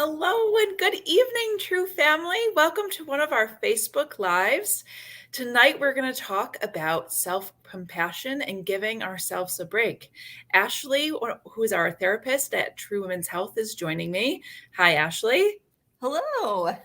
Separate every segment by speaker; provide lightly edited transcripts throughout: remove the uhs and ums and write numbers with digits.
Speaker 1: Hello and good evening, true family. Welcome to one of our Facebook Lives. Tonight, we're going to talk about self-compassion and giving ourselves a break. Ashley, who is our therapist at True Women's Health, is joining me. Hi, Ashley.
Speaker 2: Hello.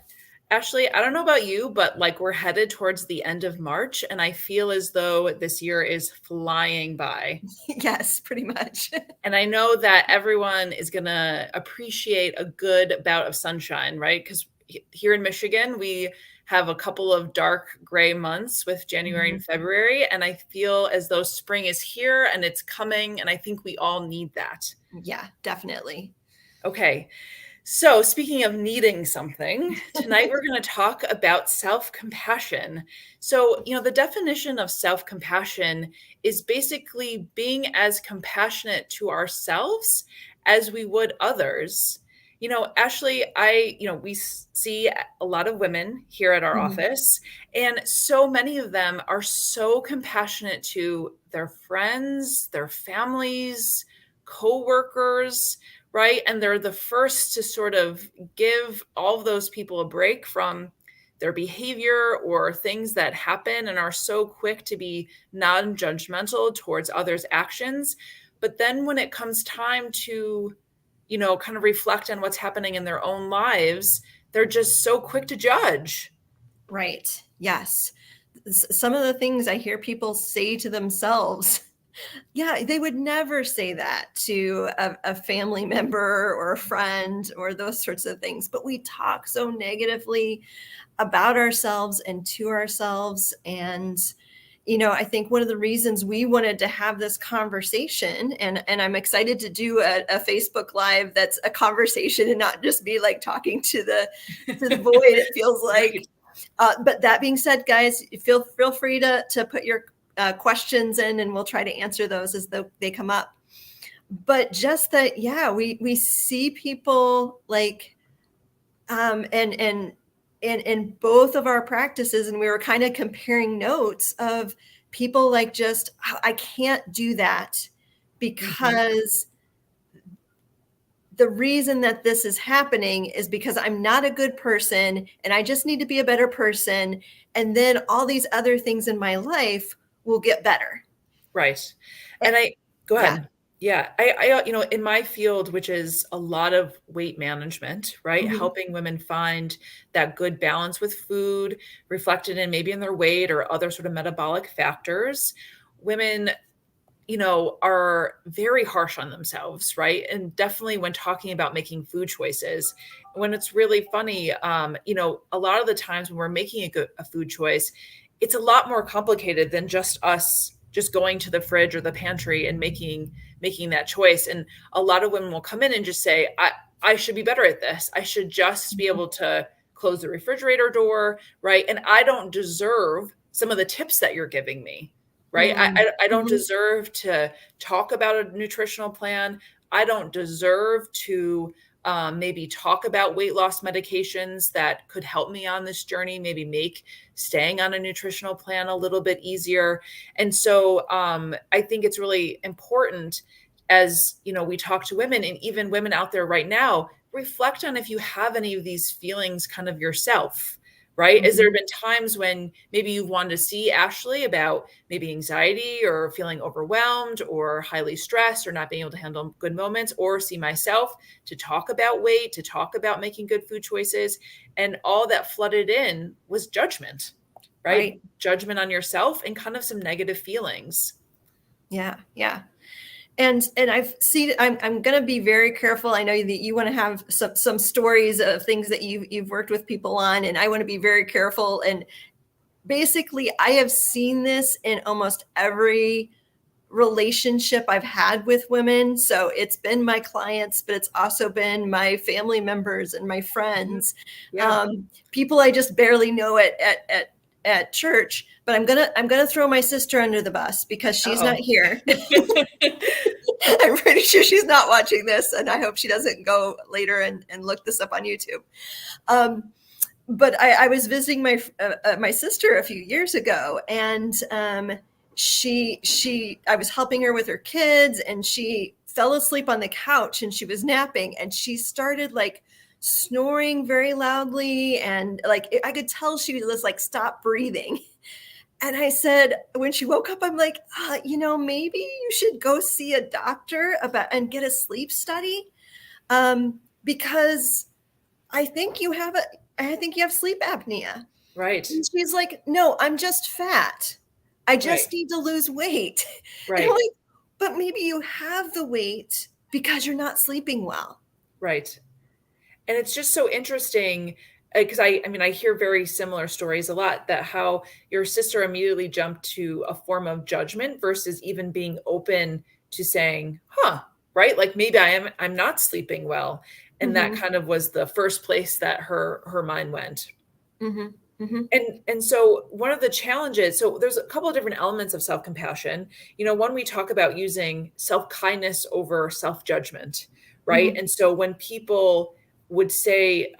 Speaker 1: Ashley, I don't know about you, but we're headed towards the end of March, and I feel as though this year is flying by.
Speaker 2: Yes, pretty much.
Speaker 1: And I know that everyone is going to appreciate a good bout of sunshine, right? Because here in Michigan, we have a couple of dark gray months with January and February. And I feel as though spring is here and it's coming. And I think we all need that.
Speaker 2: Yeah, definitely.
Speaker 1: Okay. So, speaking of needing something, tonight we're going to talk about self-compassion. So, the definition of self-compassion is basically being as compassionate to ourselves as we would others. Ashley, we see a lot of women here at our office, and so many of them are so compassionate to their friends, their families, coworkers, right? And they're the first to sort of give all of those people a break from their behavior or things that happen and are so quick to be non-judgmental towards others' actions. But then when it comes time to, kind of reflect on what's happening in their own lives, they're just so quick to judge.
Speaker 2: Right. Yes. Some of the things I hear people say to themselves, yeah, they would never say that to a family member or a friend or those sorts of things. But we talk so negatively about ourselves and to ourselves. And, I think one of the reasons we wanted to have this conversation, and I'm excited to do a Facebook Live that's a conversation and not just be like talking to the void, it feels like. But that being said, guys, feel free to put your questions in, and we'll try to answer those as they come up. But just that, yeah, we see people like, and in both of our practices, and we were kind of comparing notes of people like, just, I can't do that because the reason that this is happening is because I'm not a good person and I just need to be a better person. And then all these other things in my life will get better.
Speaker 1: Right. And go ahead. Yeah. I in my field, which is a lot of weight management, right? Helping women find that good balance with food reflected in maybe in their weight or other sort of metabolic factors. Women, are very harsh on themselves, right? And definitely when talking about making food choices, when it's really funny, a lot of the times when we're making a food choice, it's a lot more complicated than just us just going to the fridge or the pantry and making that choice. And a lot of women will come in and just say, I should be better at this. I should just be able to close the refrigerator door, right? And I don't deserve some of the tips that you're giving me, right? I don't deserve to talk about a nutritional plan. I don't deserve to maybe talk about weight loss medications that could help me on this journey, maybe make staying on a nutritional plan a little bit easier. And so I think it's really important as, we talk to women, and even women out there right now, reflect on if you have any of these feelings kind of yourself, right? Has there been times when maybe you've wanted to see Ashley about maybe anxiety or feeling overwhelmed or highly stressed or not being able to handle good moments, or see myself to talk about weight, to talk about making good food choices, and all that flooded in was judgment, right? Judgment on yourself and kind of some negative feelings.
Speaker 2: Yeah. Yeah. And I've seen, I'm going to be very careful. I know that you want to have some stories of things that you've worked with people on, and I want to be very careful. And basically, I have seen this in almost every relationship I've had with women. So it's been my clients, but it's also been my family members and my friends, people I just barely know at church. But I'm gonna throw my sister under the bus because she's not here. I'm pretty sure she's not watching this, and I hope she doesn't go later and look this up on YouTube. But I was visiting my sister a few years ago, and I was helping her with her kids, and she fell asleep on the couch and she was napping, and she started like snoring very loudly. And like, I could tell she was like, stop breathing. And I said, when she woke up, I'm like, maybe you should go see a doctor and get a sleep study. Because I think you have sleep apnea.
Speaker 1: Right.
Speaker 2: And she's like, no, I'm just fat. I just
Speaker 1: Right.
Speaker 2: need to lose weight. And I'm
Speaker 1: Right.
Speaker 2: like, but maybe you have the weight because you're not sleeping well.
Speaker 1: Right. And it's just so interesting because I mean, I hear very similar stories a lot that how your sister immediately jumped to a form of judgment versus even being open to saying, huh, right? Like maybe I'm not sleeping well. And that
Speaker 2: Mm-hmm.
Speaker 1: kind of was the first place that her mind went.
Speaker 2: Mm-hmm. Mm-hmm.
Speaker 1: And so one of the challenges, so there's a couple of different elements of self-compassion. One, we talk about using self-kindness over self-judgment, right?
Speaker 2: Mm-hmm.
Speaker 1: And so when people would say,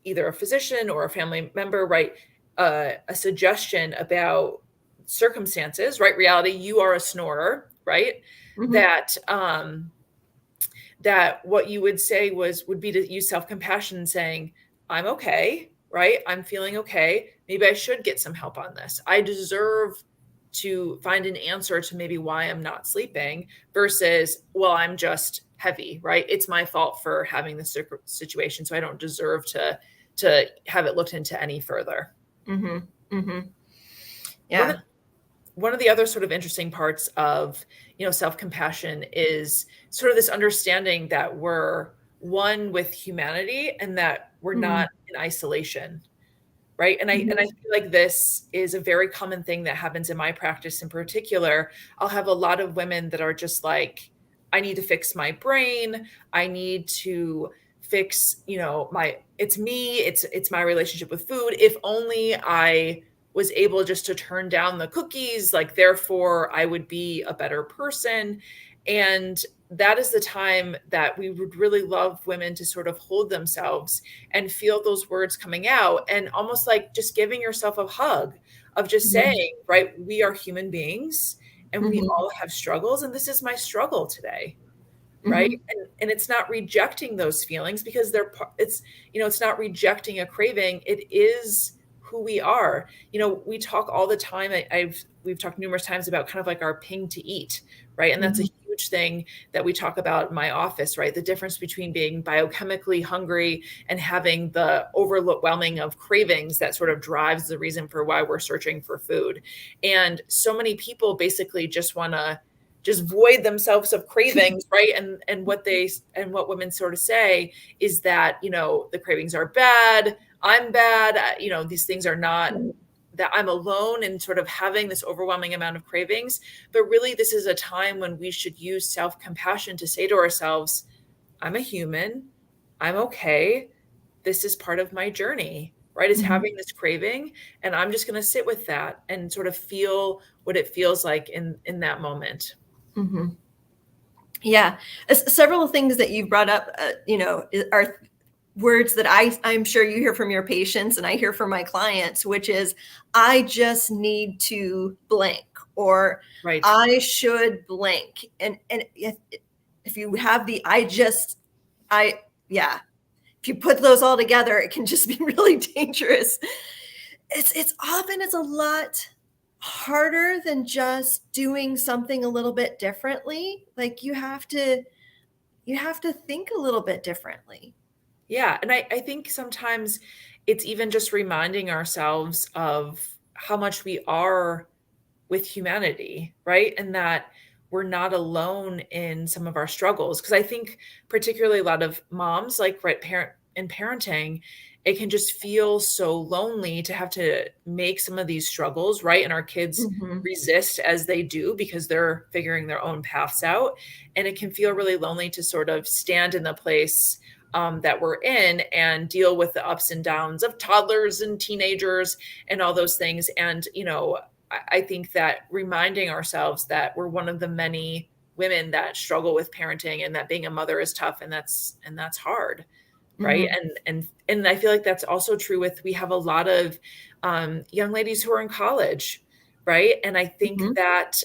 Speaker 1: either a physician or a family member, right, a suggestion about circumstances, right? Reality, you are a snorer, right?
Speaker 2: Mm-hmm.
Speaker 1: That what you would say would be to use self-compassion, saying, I'm okay, right? I'm feeling okay. Maybe I should get some help on this. I deserve to find an answer to maybe why I'm not sleeping versus, well, I'm just heavy, right? It's my fault for having this situation, so I don't deserve to have it looked into any further.
Speaker 2: Mm-hmm. Mm-hmm.
Speaker 1: One
Speaker 2: Yeah.
Speaker 1: of one of the other sort of interesting parts of self-compassion is sort of this understanding that we're one with humanity and that we're
Speaker 2: Mm-hmm.
Speaker 1: not in isolation, right? And I
Speaker 2: Mm-hmm.
Speaker 1: feel like this is a very common thing that happens in my practice in particular. I'll have a lot of women that are just like, I need to fix my brain, I need to fix my it's me, it's my relationship with food. If only I was able just to turn down the cookies, like therefore I would be a better person. And that is the time that we would really love women to sort of hold themselves and feel those words coming out, and almost like just giving yourself a hug of just saying, right, we are human beings and we
Speaker 2: Mm-hmm.
Speaker 1: all have struggles, and this is my struggle today, right?
Speaker 2: Mm-hmm.
Speaker 1: And it's not rejecting those feelings because it's not rejecting a craving. It is who we are. We talk all the time. We've talked numerous times about kind of like our ping to eat, right? And that's a
Speaker 2: Mm-hmm.
Speaker 1: huge thing that we talk about in my office, right? The difference between being biochemically hungry and having the overwhelming of cravings that sort of drives the reason for why we're searching for food. And so many people basically just want to just void themselves of cravings, right? And what women sort of say is that the cravings are bad, I'm bad, these things are not, that I'm alone in sort of having this overwhelming amount of cravings. But really, this is a time when we should use self-compassion to say to ourselves, I'm a human, I'm okay, this is part of my journey, right? Is
Speaker 2: Mm-hmm.
Speaker 1: having this craving, and I'm just going to sit with that and sort of feel what it feels like in that moment.
Speaker 2: Mm-hmm. Yeah. Several things that you brought up, are words that I'm sure you hear from your patients and I hear from my clients, which is, I just need to blank, or
Speaker 1: Right.
Speaker 2: I should blank. And if you have yeah, if you put those all together, it can just be really dangerous. It's a lot harder than just doing something a little bit differently. Like you have to think a little bit differently.
Speaker 1: Yeah. And I think sometimes it's even just reminding ourselves of how much we are with humanity, right? And that we're not alone in some of our struggles. Because I think particularly a lot of moms, like right in parenting, it can just feel so lonely to have to make some of these struggles, right? And our kids
Speaker 2: Mhm.
Speaker 1: resist as they do because they're figuring their own paths out. And it can feel really lonely to sort of stand in the place that we're in and deal with the ups and downs of toddlers and teenagers and all those things. And, I think that reminding ourselves that we're one of the many women that struggle with parenting and that being a mother is tough and that's hard, right?
Speaker 2: Mhm.
Speaker 1: And I feel like that's also true with, we have a lot of young ladies who are in college, right? And I think
Speaker 2: Mhm.
Speaker 1: that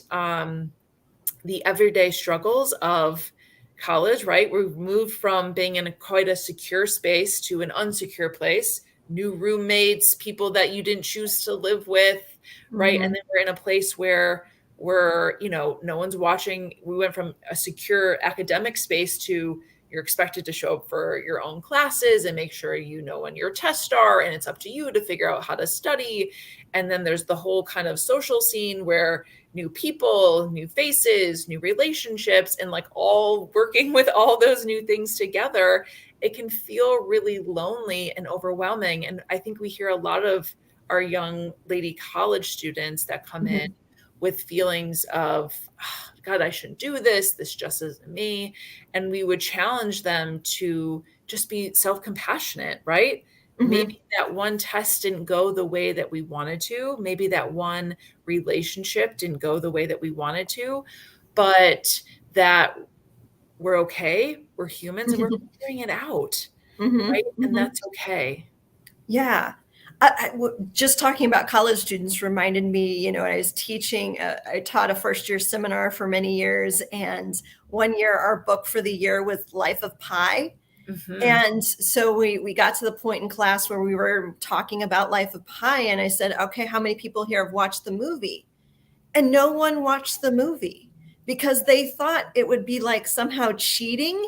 Speaker 1: the everyday struggles of college, right? We've moved from being in quite a secure space to an unsecure place, new roommates, people that you didn't choose to live with, right? And
Speaker 2: Mhm.
Speaker 1: then we're in a place where no one's watching. We went from a secure academic space to you're expected to show up for your own classes and make sure you know when your tests are, and it's up to you to figure out how to study. And then there's the whole kind of social scene where new people, new faces, new relationships, and like all working with all those new things together, it can feel really lonely and overwhelming. And I think we hear a lot of our young lady college students that come in
Speaker 2: Mhm.
Speaker 1: with feelings of, "Oh, God, I shouldn't do this. This just isn't me." And we would challenge them to just be self-compassionate, right?
Speaker 2: Mhm.
Speaker 1: Maybe that one test didn't go the way that we wanted to. Maybe that one relationship didn't go the way that we wanted to, but that we're okay. We're humans and we're
Speaker 2: Mhm.
Speaker 1: figuring it out, right?
Speaker 2: Mhm.
Speaker 1: And
Speaker 2: Mhm.
Speaker 1: that's okay.
Speaker 2: Yeah. Just talking about college students reminded me, I was teaching, I taught a first year seminar for many years. And one year, our book for the year was Life of Pi.
Speaker 1: Mhm.
Speaker 2: And so we got to the point in class where we were talking about Life of Pi. And I said, okay, how many people here have watched the movie? And no one watched the movie because they thought it would be like somehow cheating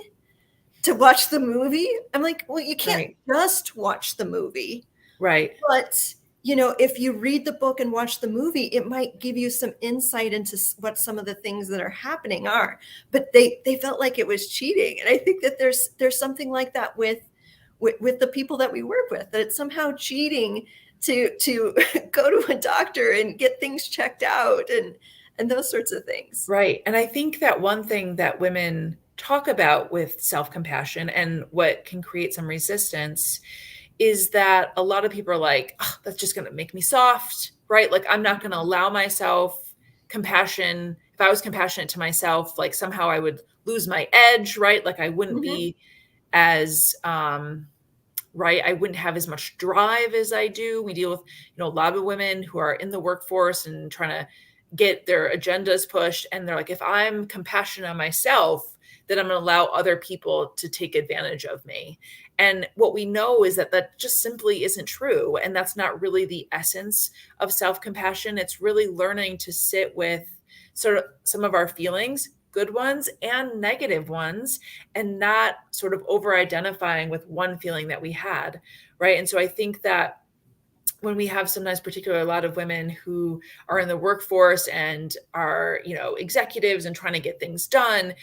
Speaker 2: to watch the movie. I'm like, well, you can't
Speaker 1: Right.
Speaker 2: just watch the movie.
Speaker 1: Right.
Speaker 2: But, if you read the book and watch the movie, it might give you some insight into what some of the things that are happening are. But they felt like it was cheating. And I think that there's something like that with the people that we work with, that it's somehow cheating to go to a doctor and get things checked out and those sorts of things.
Speaker 1: Right. And I think that one thing that women talk about with self-compassion and what can create some resistance is that a lot of people are like, "Oh, that's just going to make me soft," right? Like, I'm not going to allow myself compassion. If I was compassionate to myself, like somehow I would lose my edge, right? Like I wouldn't
Speaker 2: Mhm,
Speaker 1: be as right? I wouldn't have as much drive as I do. We deal with, a lot of women who are in the workforce and trying to get their agendas pushed. And they're like, if I'm compassionate on myself, then I'm going to allow other people to take advantage of me. And what we know is that that just simply isn't true. And that's not really the essence of self compassion. It's really learning to sit with sort of some of our feelings, good ones and negative ones, and not sort of over identifying with one feeling that we had, right? And so I think that when we have sometimes particularly a lot of women who are in the workforce and are executives and trying to get things done,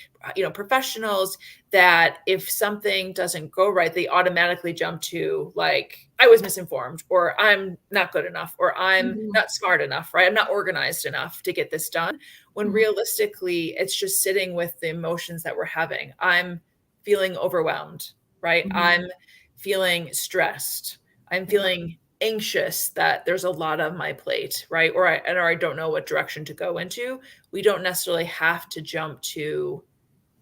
Speaker 1: professionals, that if something doesn't go right, they automatically jump to like, I was misinformed, or I'm not good enough, or I'm
Speaker 2: mhm,
Speaker 1: not smart enough, right? I'm not organized enough to get this done, when
Speaker 2: mhm,
Speaker 1: realistically it's just sitting with the emotions that we're having. I'm feeling overwhelmed, right?
Speaker 2: mhm.
Speaker 1: I'm feeling stressed, I'm
Speaker 2: Yeah.
Speaker 1: feeling anxious that there's a lot on my plate, right? Or I don't know what direction to go into. We don't necessarily have to jump to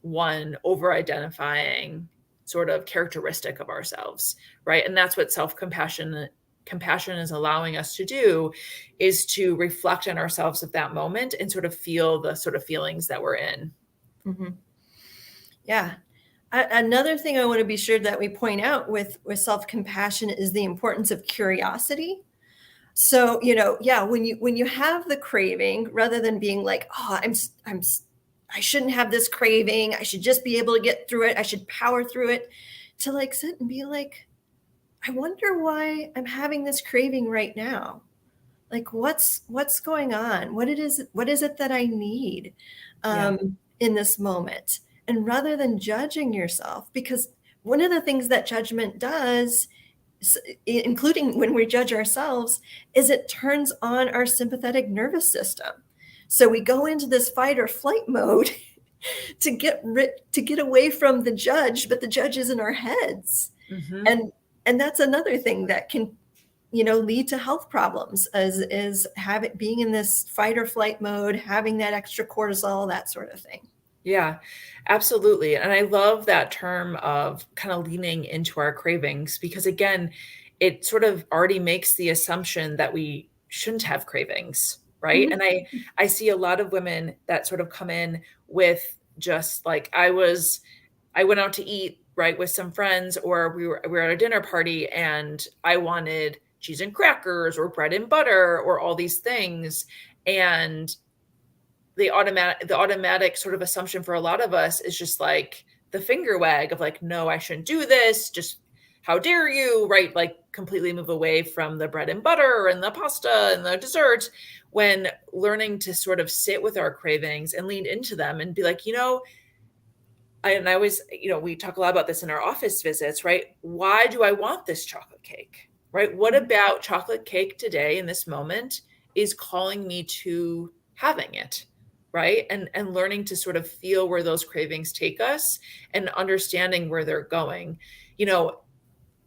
Speaker 1: one over identifying sort of characteristic of ourselves, right? And that's what compassion is allowing us to do, is to reflect on ourselves at that moment and sort of feel the sort of feelings that we're in.
Speaker 2: Mhm. Yeah. Another thing I want to be sure that we point out with self-compassion is the importance of curiosity. So, yeah, when you have the craving, rather than being like, "Oh, I shouldn't have this craving. I should just be able to get through it. I should power through it." To like sit and be like, "I wonder why I'm having this craving right now. Like what's going on? What is it that I need
Speaker 1: Yeah.
Speaker 2: in this moment?" And rather than judging yourself, because one of the things that judgment does, including when we judge ourselves, is it turns on our sympathetic nervous system. So we go into this fight or flight mode to get away from the judge, but the judge is in our heads.
Speaker 1: Hmm.
Speaker 2: And that's another thing that can lead to health problems, is having being in this fight or flight mode, having that extra cortisol, that sort of thing.
Speaker 1: Yeah, absolutely. And I love that term of kind of leaning into our cravings, because again, it sort of already makes the assumption that we shouldn't have cravings, right?
Speaker 2: Mhm,
Speaker 1: And I see a lot of women that sort of come in with just like I went out to eat, right, with some friends, or we were at a dinner party and I wanted cheese and crackers or bread and butter or all these things. And the automatic sort of assumption for a lot of us is just like the finger wag of like, no, I shouldn't do this. Just how dare you, right? Like completely move away from the bread and butter and the pasta and the dessert, when learning to sort of sit with our cravings and lean into them and be like, I always, we talk a lot about this in our office visits, right? Why do I want this chocolate cake, right? What about chocolate cake today in this moment is calling me to having it, right? And learning to sort of feel where those cravings take us and understanding where they're going.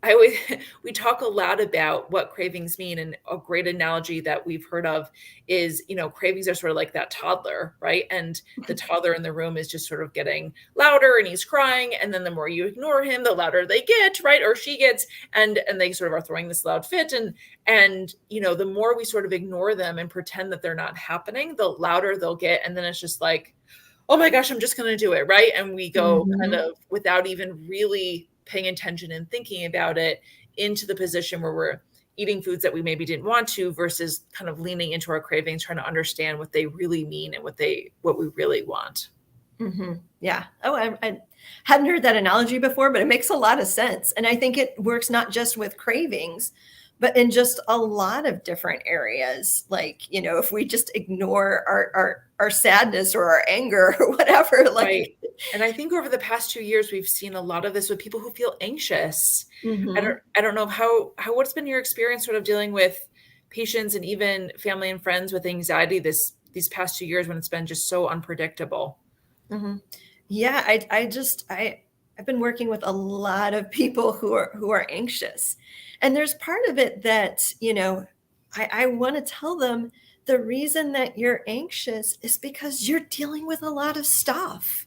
Speaker 1: I always we talk a lot about what cravings mean, and a great analogy that we've heard of is, cravings are sort of like that toddler, right? And the toddler in the room is just sort of getting louder and he's crying, and then the more you ignore him, the louder they get, right? Or she gets, and they sort of are throwing this loud fit, and the more we sort of ignore them and pretend that they're not happening, the louder they'll get, and then it's just like, oh my gosh, I'm just going to do it, right? And we go kind of without even really paying attention and thinking about it into the position where we're eating foods that we maybe didn't want to, versus kind of leaning into our cravings, trying to understand what they really mean and what we really want.
Speaker 2: Yeah. Oh, I hadn't heard that analogy before, but it makes a lot of sense. And I think it works not just with cravings, but in just a lot of different areas. Like, if we just ignore our sadness or our anger or whatever, like.
Speaker 1: Right. And I think over the past 2 years, we've seen a lot of this with people who feel anxious. I don't know what's been your experience sort of dealing with patients and even family and friends with anxiety these past 2 years, when it's been just so unpredictable.
Speaker 2: Yeah. I've been working with a lot of people who are anxious, and there's part of it that, I want to tell them the reason that you're anxious is because you're dealing with a lot of stuff.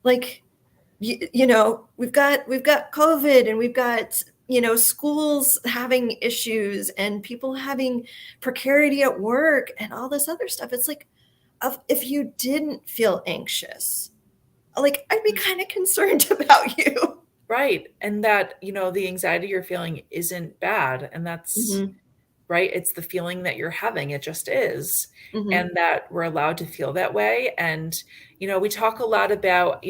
Speaker 2: Like, we've got COVID, and we've got, schools having issues and people having precarity at work and all this other stuff. It's like, if you didn't feel anxious, like, I'd be kind of concerned about you.
Speaker 1: Right. And that, the anxiety you're feeling isn't bad. And that's right. It's the feeling that you're having. It just is. And that we're allowed to feel that way. And, we talk a lot about,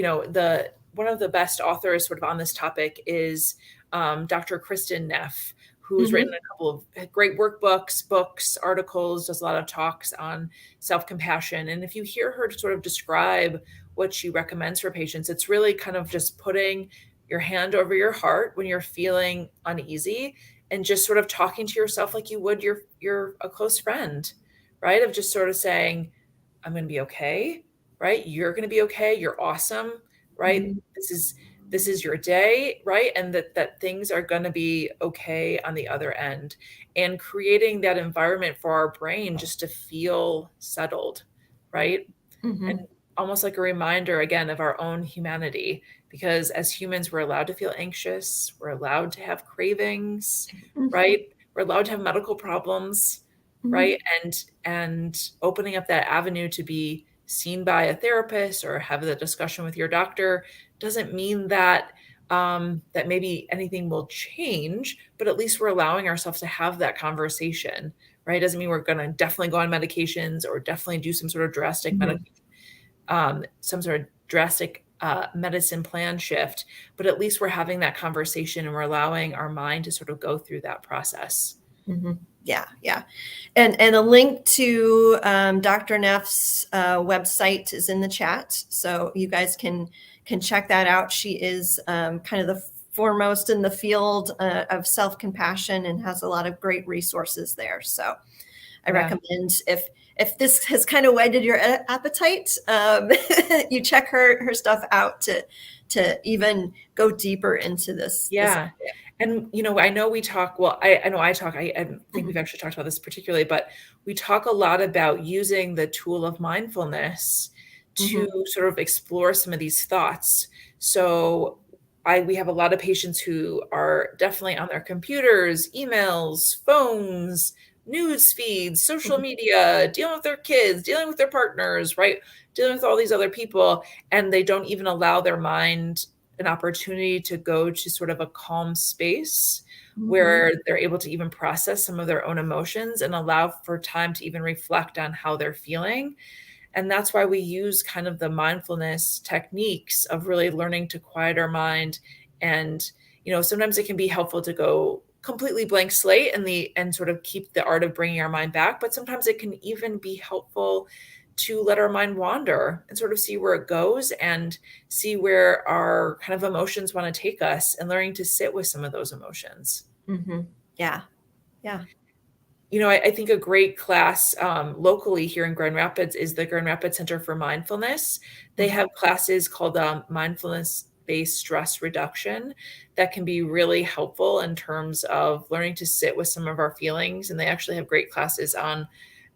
Speaker 1: one of the best authors sort of on this topic is Dr. Kristen Neff, who's written a couple of great workbooks, books, articles, does a lot of talks on self-compassion. And if you hear her sort of describe what she recommends for patients, it's really kind of just putting your hand over your heart when you're feeling uneasy, and just sort of talking to yourself like you would a close friend, right? Of just sort of saying, I'm going to be okay, right? You're going to be okay. You're awesome, right? This is your day, right? And that things are going to be okay on the other end, and creating that environment for our brain just to feel settled, right? And almost like a reminder again of our own humanity, because as humans, we're allowed to feel anxious. We're allowed to have cravings, right? We're allowed to have medical problems, right? And opening up that avenue to be seen by a therapist or have the discussion with your doctor doesn't mean that that maybe anything will change, but at least we're allowing ourselves to have that conversation, right? Doesn't mean we're going to definitely go on medications or definitely do some sort of drastic medicine plan shift, but at least we're having that conversation and we're allowing our mind to sort of go through that process.
Speaker 2: Yeah. And a link to Dr. Neff's website is in the chat, so you guys can check that out. She is kind of the foremost in the field of self-compassion and has a lot of great resources there. So I recommend, if this has kind of whetted your appetite, you check her stuff out to even go deeper into this.
Speaker 1: Yeah. And, I know we talk, I think we've actually talked about this particularly, but we talk a lot about using the tool of mindfulness to sort of explore some of these thoughts. So we have a lot of patients who are definitely on their computers, emails, phones, news feeds, social media, dealing with their kids, dealing with their partners, right? Dealing with all these other people, and they don't even allow their mind an opportunity to go to sort of a calm space
Speaker 2: Mhm.
Speaker 1: where they're able to even process some of their own emotions and allow for time to even reflect on how they're feeling. And that's why we use kind of the mindfulness techniques of really learning to quiet our mind. And, sometimes it can be helpful to go completely blank slate and sort of keep the art of bringing our mind back. But sometimes it can even be helpful to let our mind wander and sort of see where it goes and see where our kind of emotions want to take us and learning to sit with some of those emotions.
Speaker 2: Mhm. Yeah. Yeah.
Speaker 1: I think a great class locally here in Grand Rapids is the Grand Rapids Center for Mindfulness. They
Speaker 2: Mhm.
Speaker 1: have classes called mindfulness-based stress reduction that can be really helpful in terms of learning to sit with some of our feelings. And they actually have great classes on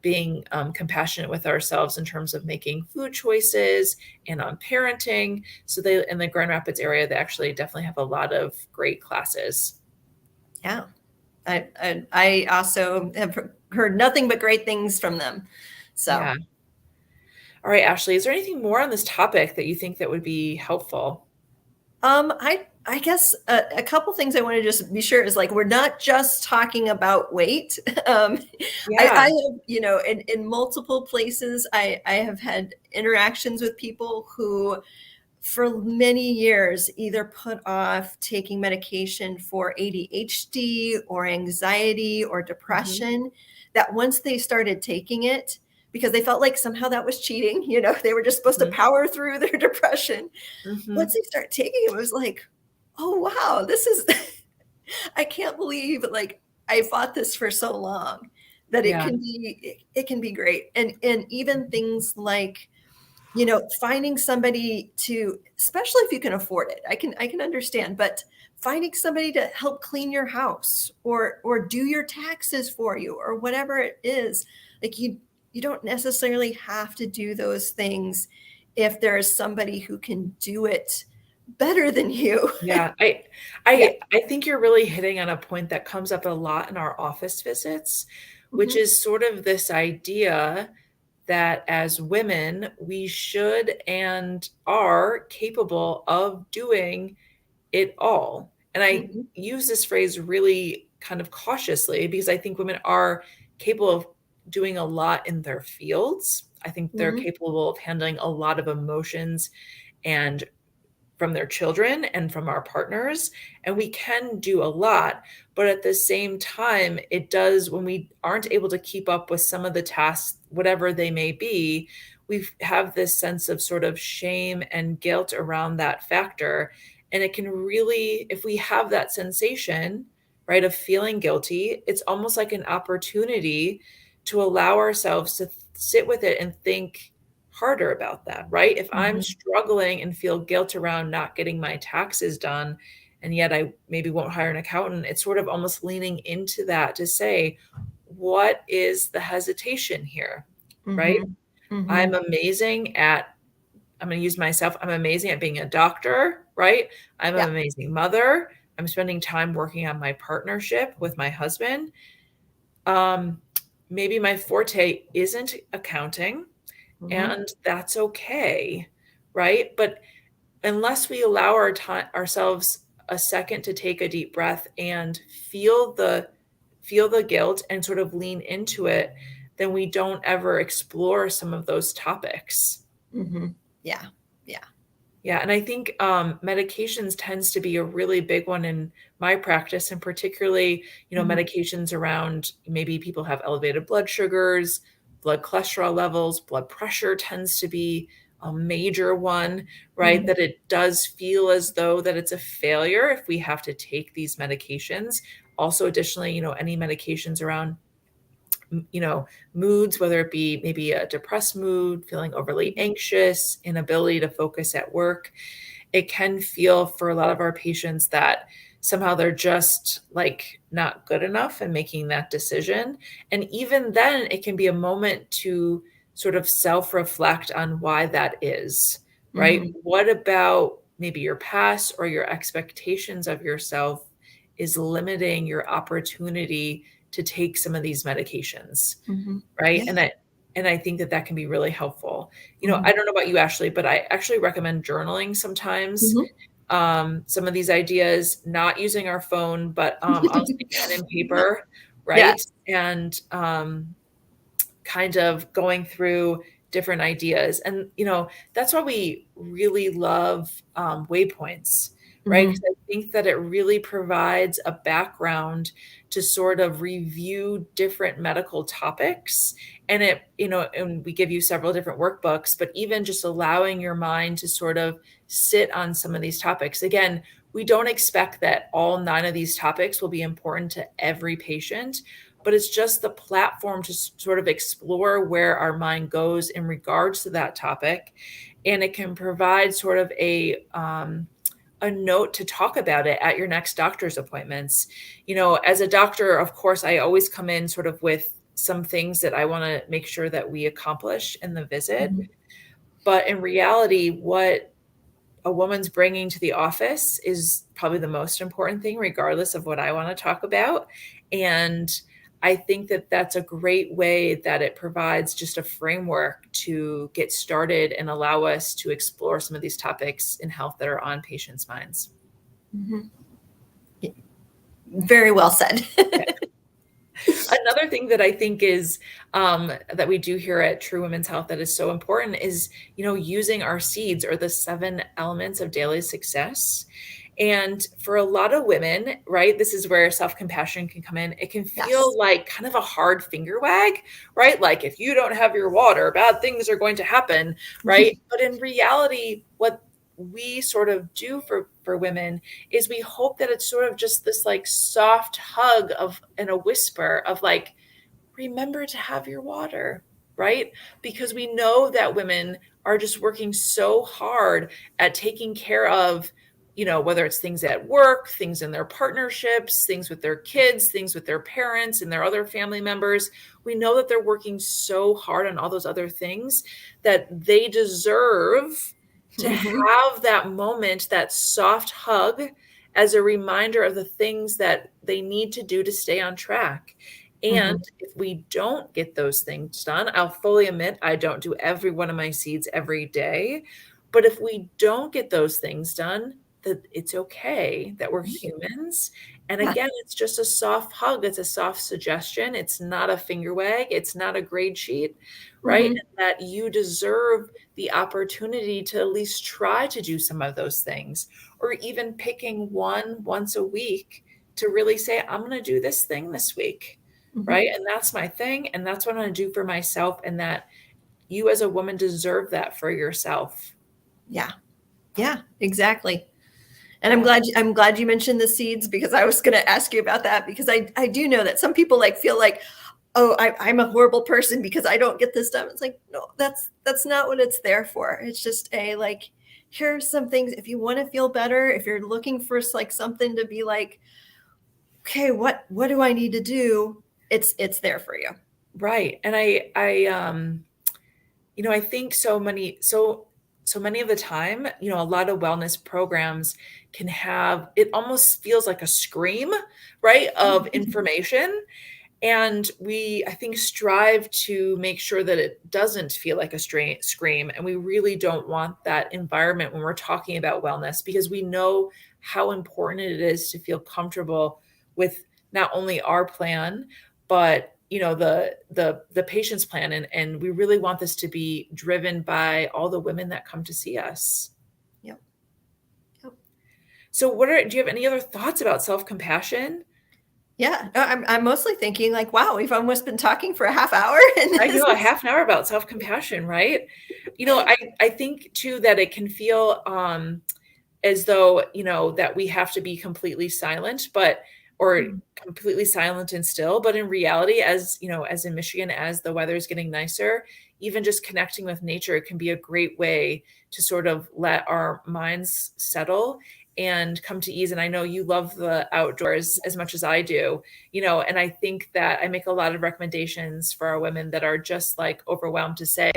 Speaker 1: being compassionate with ourselves in terms of making food choices and on parenting. So they, in the Grand Rapids area, they actually definitely have a lot of great classes.
Speaker 2: Yeah. I also have heard nothing but great things from them. So,
Speaker 1: Yeah. All right, Ashley, is there anything more on this topic that you think that would be helpful?
Speaker 2: I guess a couple things I want to just be sure is like we're not just talking about weight. Um, I
Speaker 1: Yeah.
Speaker 2: have, in multiple places, I have had interactions with people who for many years either put off taking medication for ADHD or anxiety or
Speaker 1: Mhm.
Speaker 2: depression, that once they started taking it, because they felt like somehow that was cheating, they were just supposed to
Speaker 1: Mhm.
Speaker 2: power through their depression. Once
Speaker 1: Mhm.
Speaker 2: they start taking it, it was like, oh wow, this is I can't believe like I fought this for so long that
Speaker 1: Yeah.
Speaker 2: it can be great. And even things like finding somebody to, especially if you can afford it, I can understand, but finding somebody to help clean your house or do your taxes for you or whatever it is, like you don't necessarily have to do those things if there is somebody who can do it better than you.
Speaker 1: Yeah.
Speaker 2: Yeah.
Speaker 1: I think you're really hitting on a point that comes up a lot in our office visits, which
Speaker 2: Mhm.
Speaker 1: is sort of this idea that as women, we should and are capable of doing it all. And I
Speaker 2: Mhm.
Speaker 1: use this phrase really kind of cautiously because I think women are capable of doing a lot in their fields. I think they're
Speaker 2: Mhm.
Speaker 1: capable of handling a lot of emotions and from their children and from our partners. And we can do a lot. But at the same time, it does, when we aren't able to keep up with some of the tasks, whatever they may be, we have this sense of sort of shame and guilt around that factor. And it can really, if we have that sensation, right, of feeling guilty, it's almost like an opportunity to allow ourselves to sit with it and think harder about that, right? If I'm
Speaker 2: Mhm.
Speaker 1: struggling and feel guilt around not getting my taxes done, and yet I maybe won't hire an accountant, it's sort of almost leaning into that to say, what is the hesitation here, right?
Speaker 2: Mhm.
Speaker 1: I'm
Speaker 2: Mhm.
Speaker 1: amazing at, I'm going to use myself, I'm amazing at being a doctor, right? I'm
Speaker 2: Yeah.
Speaker 1: an amazing mother. I'm spending time working on my partnership with my husband. Um, Maybe my forte isn't accounting,
Speaker 2: Mhm.
Speaker 1: and that's okay, right? But unless we allow ourselves a second to take a deep breath and feel the guilt and sort of lean into it, then we don't ever explore some of those topics.
Speaker 2: Mhm. Yeah. Yeah.
Speaker 1: Yeah, and I think medications tends to be a really big one in my practice, and particularly,
Speaker 2: Mhm.
Speaker 1: medications around maybe people have elevated blood sugars, blood cholesterol levels, blood pressure tends to be a major one, right?
Speaker 2: Mhm.
Speaker 1: That it does feel as though that it's a failure if we have to take these medications. Also, additionally, any medications around moods, whether it be maybe a depressed mood, feeling overly
Speaker 2: Mhm.
Speaker 1: anxious, inability to focus at work. It can feel for a lot of our patients that somehow they're just like not good enough in making that decision. And even then, it can be a moment to sort of self reflect on why that is, right?
Speaker 2: Mhm.
Speaker 1: What about maybe your past or your expectations of yourself is limiting your opportunity to take some of these medications,
Speaker 2: Mm-hmm.
Speaker 1: right?
Speaker 2: Yeah.
Speaker 1: And I think that that can be really helpful. You know,
Speaker 2: Mm-hmm.
Speaker 1: I don't know about you, Ashley, but I actually recommend journaling sometimes.
Speaker 2: Mm-hmm.
Speaker 1: Some of these ideas, not using our phone, but honestly, pen and paper, right?
Speaker 2: Yes.
Speaker 1: And kind of going through different ideas. And, you know, that's why we really love waypoints, right?
Speaker 2: Mm-hmm.
Speaker 1: Because I think that it really provides a background to sort of review different medical topics. And it, you know, and we give you several different workbooks, but even just allowing your mind to sort of sit on some of these topics. Again, we don't expect that all 9 of these topics will be important to every patient, but it's just the platform to sort of explore where our mind goes in regards to that topic. And it can provide sort of a note to talk about it at your next doctor's appointments. You know, as a doctor, of course, I always come in sort of with some things that I want to make sure that we accomplish in the visit.
Speaker 2: Mm-hmm.
Speaker 1: But in reality, what a woman's bringing to the office is probably the most important thing, regardless of what I want to talk about. And I think that that's a great way that it provides just a framework to get started and allow us to explore some of these topics in health that are on patients' minds.
Speaker 2: Mm-hmm. Very well said.
Speaker 1: Another thing that I think is that we do here at True Women's Health that is so important is, you know, using our seeds, or the 7 elements of daily success. And for a lot of women, right, this is where self-compassion can come in. It can
Speaker 2: Yes.
Speaker 1: feel like kind of a hard finger wag, right? Like if you don't have your water, bad things are going to happen, right? But in reality, what we sort of do for women is we hope that it's sort of just this like soft hug of, and a whisper of like, remember to have your water, right? Because we know that women are just working so hard at taking care of, you know, whether it's things at work, things in their partnerships, things with their kids, things with their parents and their other family members. We know that they're working so hard on all those other things that they deserve to
Speaker 2: Mm-hmm.
Speaker 1: have that moment, that soft hug, as a reminder of the things that they need to do to stay on track. And
Speaker 2: Mm-hmm.
Speaker 1: if we don't get those things done, I'll fully admit I don't do every one of my seeds every day. But if we don't get those things done, that it's okay, that we're humans. And
Speaker 2: Yeah.
Speaker 1: again, it's just a soft hug. It's a soft suggestion. It's not a finger wag. It's not a grade sheet, right?
Speaker 2: Mm-hmm.
Speaker 1: And that you deserve the opportunity to at least try to do some of those things, or even picking one once a week to really say, I'm going to do this thing this week.
Speaker 2: Mm-hmm.
Speaker 1: Right. And that's my thing. And that's what I'm going to do for myself. And that you as a woman deserve that for yourself.
Speaker 2: Yeah. Yeah, exactly. And I'm glad you mentioned the seeds, because I was going to ask you about that, because I do know that some people like feel like, oh, I'm a horrible person because I don't get this done. It's like, no, that's not what it's there for. It's just a like, here's some things. If you want to feel better, if you're looking for like something to be like, okay, what do I need to do? It's there for you.
Speaker 1: Right. And you know, I think so many of the time, you know, a lot of wellness programs can have, it almost feels like a scream, right, of information. And we, I think, strive to make sure that it doesn't feel like a scream. And we really don't want that environment when we're talking about wellness, because we know how important it is to feel comfortable with not only our plan, but you know, the patient's plan. And we really want this to be driven by all the women that come to see us.
Speaker 2: Yep. Yep.
Speaker 1: So do you have any other thoughts about self-compassion?
Speaker 2: Yeah, no, I'm mostly thinking like, wow, we've almost been talking for a half hour. And
Speaker 1: I know, a half an hour about self-compassion, right? You know, I think too that it can feel as though, you know, that we have to be completely silent, or completely silent and still. But in reality, as you know, as in Michigan, as the weather is getting nicer, even just connecting with nature can be a great way to sort of let our minds settle and come to ease. And I know you love the outdoors as much as I do, you know, and I think that I make a lot of recommendations for our women that are just like overwhelmed to say,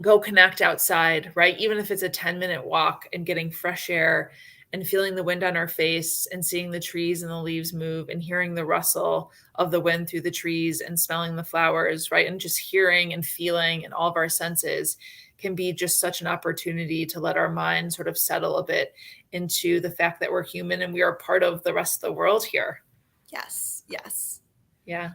Speaker 1: go connect outside, right? Even if it's a 10-minute walk and getting fresh air and feeling the wind on our face and seeing the trees and the leaves move and hearing the rustle of the wind through the trees and smelling the flowers, right? And just hearing and feeling and all of our senses can be just such an opportunity to let our mind sort of settle a bit into the fact that we're human and we are part of the rest of the world here.
Speaker 2: Yes. Yes.
Speaker 1: Yeah.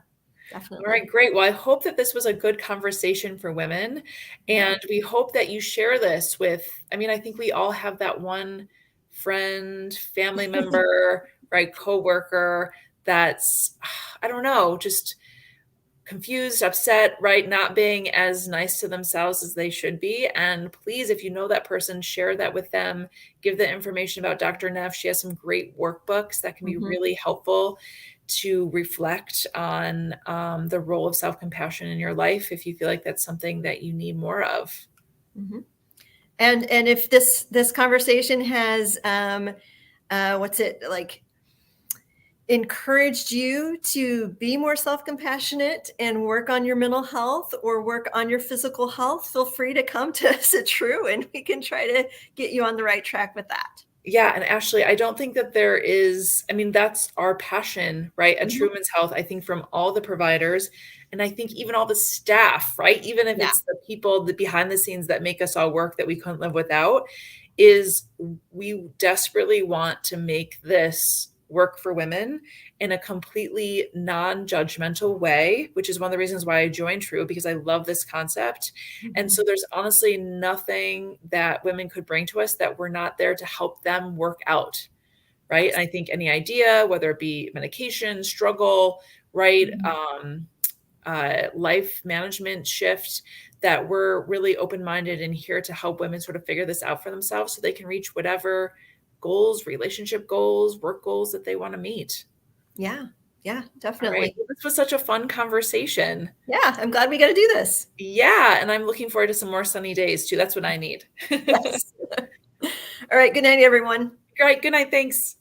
Speaker 2: Definitely.
Speaker 1: All right, great. Well, I hope that this was a good conversation for women. And we hope that you share this with, I mean, I think we all have that one friend, family member, right, coworker that's, I don't know, just confused, upset, right, not being as nice to themselves as they should be. And please, if you know that person, share that with them. Give the information about Dr. Neff. She has some great workbooks that can be really helpful to reflect on the role of self-compassion in your life if you feel like that's something that you need more of.
Speaker 2: And if this conversation has what's it like, encouraged you to be more self-compassionate and work on your mental health or work on your physical health, feel free to come to us at True and we can try to get you on the right track with that.
Speaker 1: Yeah. And Ashley, I don't think that there is, I mean, that's our passion, right? At True Women's Health, I think from all the providers, and I think even all the staff, right? Even if it's the people that behind the scenes that make us all work that we couldn't live without, is we desperately want to make this work for women in a completely non-judgmental way, which is one of the reasons why I joined True, because I love this concept. And so there's honestly nothing that women could bring to us that we're not there to help them work out, right? And I think any idea, whether it be medication, struggle, right, life management shift, that we're really open-minded and here to help women sort of figure this out for themselves so they can reach whatever goals, relationship goals, work goals that they want to meet.
Speaker 2: Yeah, definitely.
Speaker 1: All right. Well, this was such a fun conversation.
Speaker 2: Yeah, I'm glad we got to do this.
Speaker 1: Yeah, and I'm looking forward to some more sunny days too. That's what I need.
Speaker 2: Yes. All right, good night, everyone.
Speaker 1: All right, good night. Thanks.